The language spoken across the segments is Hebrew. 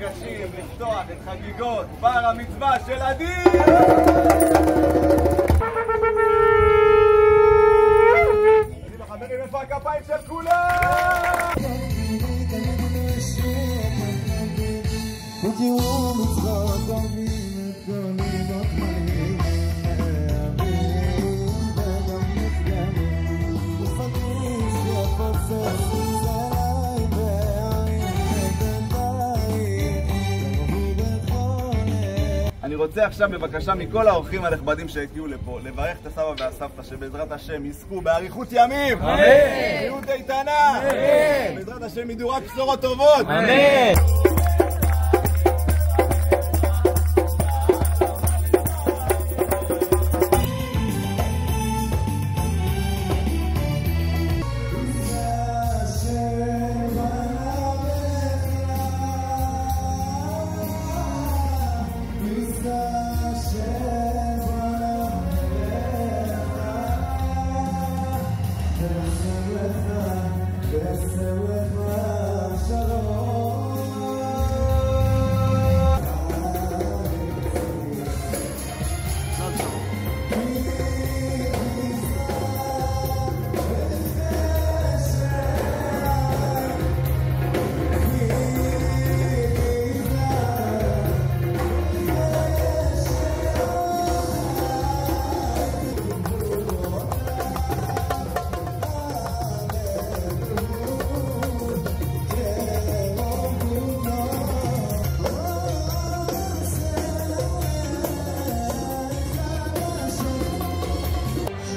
ניגשים לפתוח את חגיגות בר המצווה של עדי! חברים, איפה הכפיים של כולם? אני רוצה עכשיו בבקשה מכל האורחים הנכבדים שהגיעו לפה לברך את הסבא והסבתא שבעזרת השם יזכו באריכות ימים, אמן, בריאות איתנה, אמן, בעזרת השם ידעו רק בשורות טובות, אמן.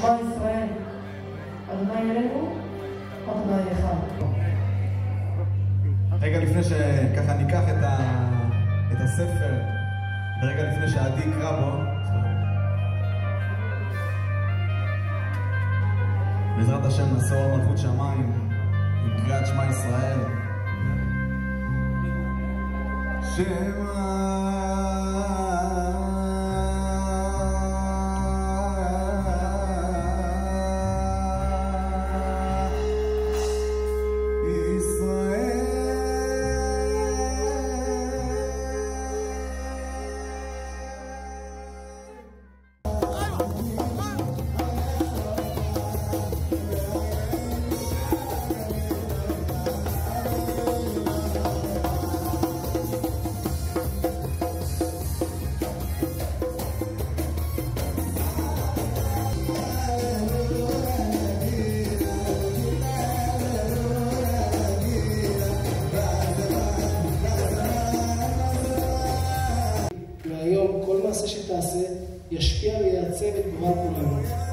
שמע ישראל, אדוני אלוהינו, אדוני אחד. רגע לפני שככה ניקח את הספר, ורגע לפני שעדי יקרא בו, בעזרת השם נעשור מלכות שמיים עם קריאת שמע ישראל. שמע והיום כל מעשה שתעשה ישפיע ויעצב את גורל כולנו.